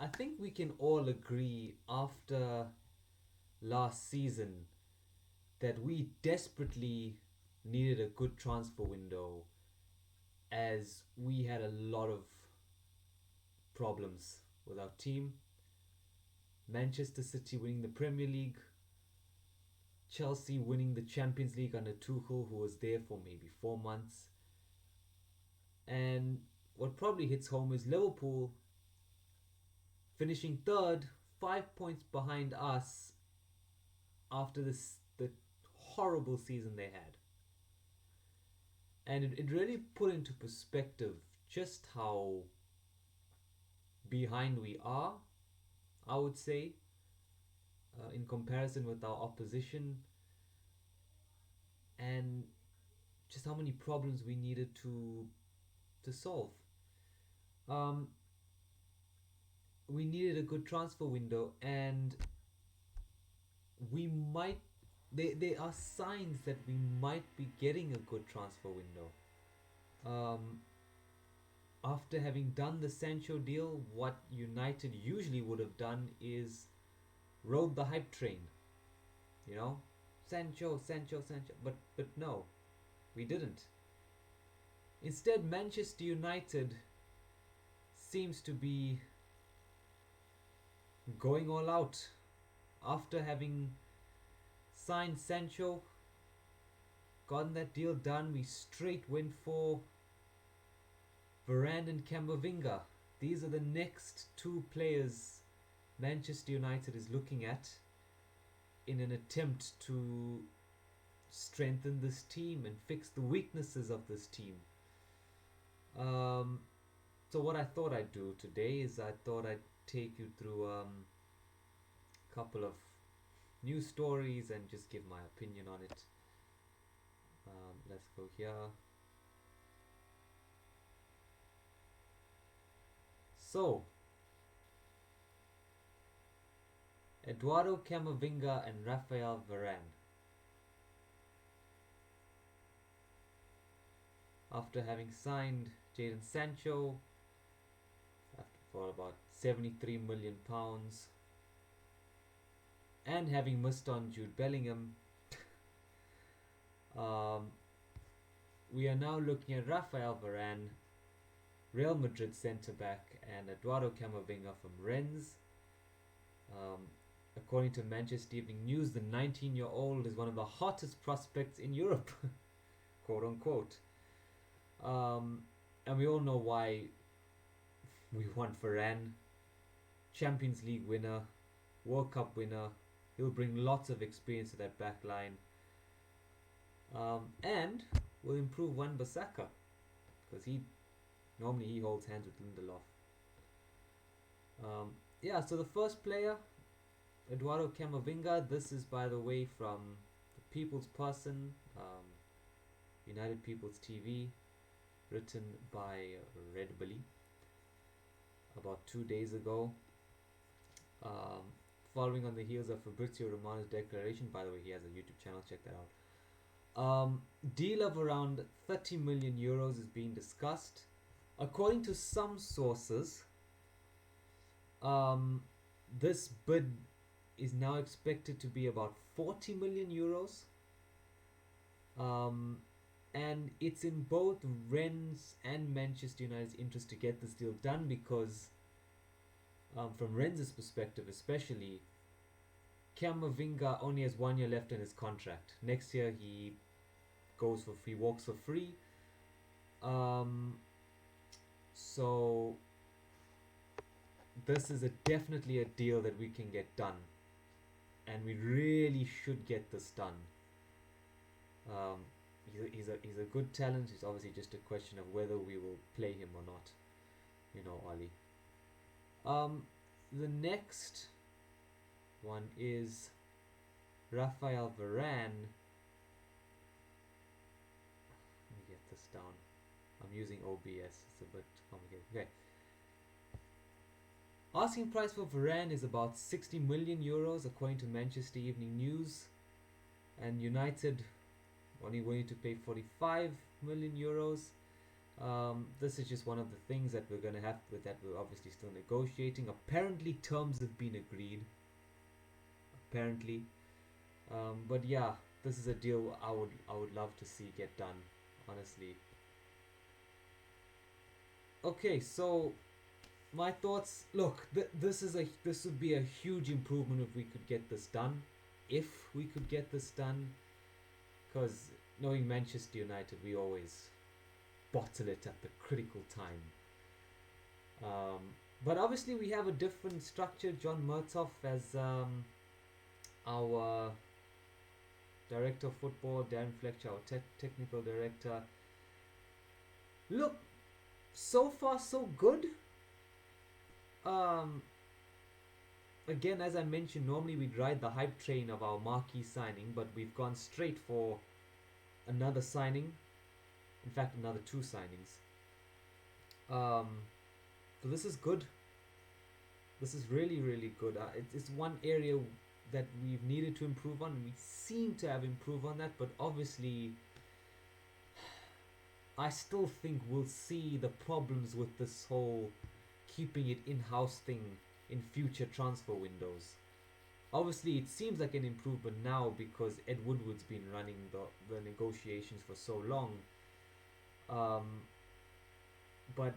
I think we can all agree after last season that we desperately needed a good transfer window as we had a lot of problems with our team. Manchester City winning the Premier League, Chelsea winning the Champions League under Tuchel, who was there for maybe 4 months. And what probably hits home is Liverpool finishing third, 5 points behind us after the horrible season they had. And it really put into perspective just how behind we are, I would say, in comparison with our opposition, and just how many problems we needed to solve. Um, we needed a good transfer window, and we might. There are signs that we might be getting a good transfer window. Um, After having done the Sancho deal, what United usually would have done is rode the hype train. You know, Sancho, Sancho, Sancho. But no, we didn't. Instead, Manchester United seems to be going all out. After having signed Sancho, gotten that deal done, we straight went for Varane and Camavinga. These are the next two players Manchester United is looking at in an attempt to strengthen this team and fix the weaknesses of this team. Um, so what I thought I'd do today is I thought I'd take you through a couple of news stories and just give my opinion on it. Let's go here. So, Eduardo Kamavinga and Raphael Varane. After having signed Jadon Sancho for about £73 million and having missed on Jude Bellingham, we are now looking at Raphael Varane, Real Madrid centre back, and Eduardo Kamavinga from Rennes. According to Manchester Evening News, the 19-year-old is one of the hottest prospects in Europe, quote unquote. And we all know why we want Varane. Champions League winner, World Cup winner. He'll bring lots of experience to that back line. And will improve Wan-Bissaka, because he normally holds hands with Lindelof. So the first player, Eduardo Kamavinga. This is, by the way, from the People's Person, United People's TV, written by Red Bully about 2 days ago. Following on the heels of Fabrizio Romano's declaration, by the way, he has a YouTube channel, check that out. Deal of around 30 million euros is being discussed. According to some sources, this bid is now expected to be about 40 million euros. And it's in both Rennes and Manchester United's interest to get this deal done because, from Rennes' perspective especially, Camavinga only has 1 year left in his contract. Next year he walks for free. So this is definitely a deal that we can get done, and we really should get this done. He's a good talent. It's obviously just a question of whether we will play him or not. You know, Ollie. The next one is Raphael Varane. Let me get this down. I'm using OBS. It's a bit complicated. Okay. Asking price for Varane is about 60 million euros, according to Manchester Evening News, and United only willing to pay 45 million euros. This is just one of the things that we're gonna have with that we're obviously still negotiating. Apparently, terms have been agreed. Apparently, but yeah, this is a deal I would love to see get done. Honestly. Okay, so my thoughts. Look, this would be a huge improvement if we could get this done. If we could get this done, because knowing Manchester United, we always bottle it at the critical time. Um, but obviously, we have a different structure. John Murtough as our director of football, Darren Fletcher, our technical director. Look, so far so good. Um, Again, as I mentioned, normally we'd ride the hype train of our marquee signing, but we've gone straight for another signing. In fact, another two signings. Um, so this is good. This is really, really good. It's one area that we've needed to improve on, and we seem to have improved on that, but obviously, I still think we'll see the problems with this whole keeping it in-house thing in future transfer windows. Obviously, it seems like an improvement now because Ed Woodward's been running the negotiations for so long. Um, but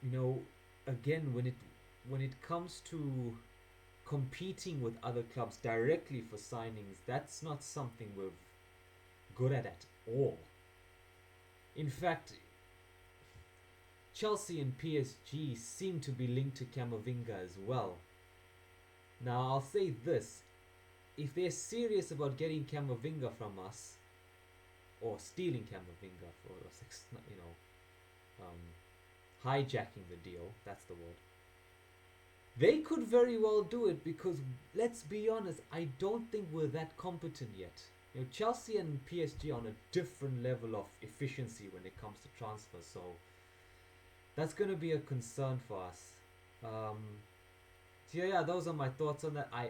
you know, again, when it comes to competing with other clubs directly for signings, that's not something we're good at all. In fact, Chelsea and PSG seem to be linked to Camavinga as well. Now, I'll say this. If they're serious about getting Camavinga from us, or stealing Camavinga for us, hijacking the deal, that's the word, they could very well do it because, let's be honest, I don't think we're that competent yet. Chelsea and PSG are on a different level of efficiency when it comes to transfers, so that's going to be a concern for us. So yeah, those are my thoughts on that. I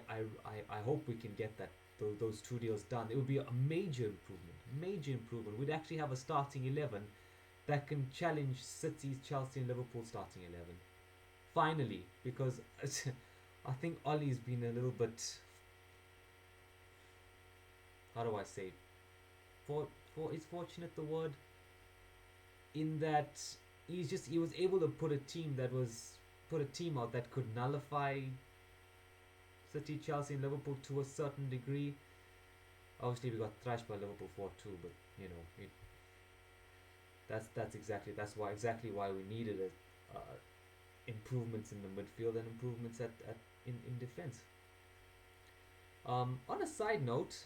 hope we can get those two deals done. It would be a major improvement. We'd actually have a starting 11 that can challenge City's, Chelsea and Liverpool starting 11. Finally, because I think Ollie's been a little bit, how do I say, is fortunate the word, in that he was able to put a team out that could nullify City, Chelsea, and Liverpool to a certain degree. Obviously, we got thrashed by Liverpool 4-2, but that's exactly why we needed it. Improvements in the midfield and improvements in defense. On a side note,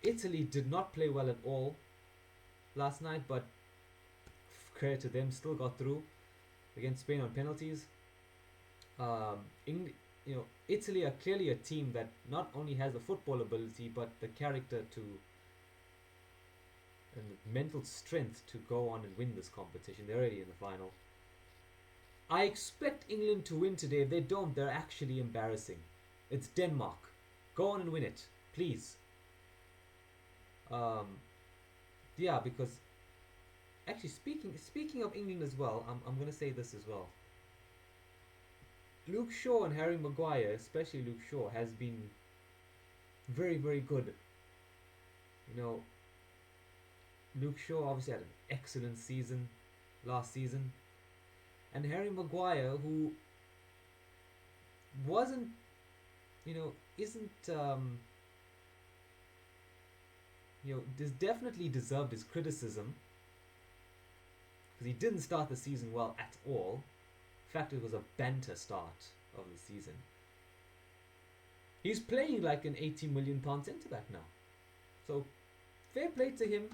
Italy did not play well at all last night, but credit to them, still got through against Spain on penalties. Italy are clearly a team that not only has the football ability but the character to and the mental strength to go on and win this competition. They're already in the final. I expect England to win today. If they don't, they're actually embarrassing. It's Denmark. Go on and win it, please. Because actually speaking of England as well, I'm gonna say this as well. Luke Shaw and Harry Maguire, especially Luke Shaw, has been very, very good. Luke Shaw obviously had an excellent season last season. And Harry Maguire, who wasn't, definitely deserved his criticism because he didn't start the season well at all. In fact, it was a banter start of the season. He's playing like an £80 million centre back now, so fair play to him.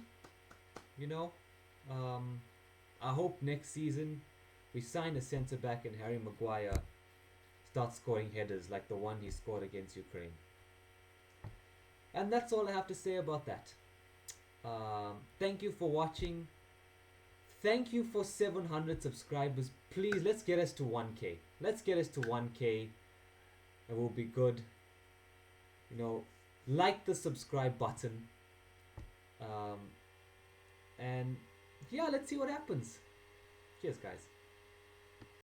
I hope next season we sign a centre back and Harry Maguire starts scoring headers like the one he scored against Ukraine. And that's all I have to say about that. Thank you for watching. Thank you for 700 subscribers. Please, let's get us to 1K. Let's get us to 1K. It will be good. Like the subscribe button. And yeah, let's see what happens. Cheers, guys.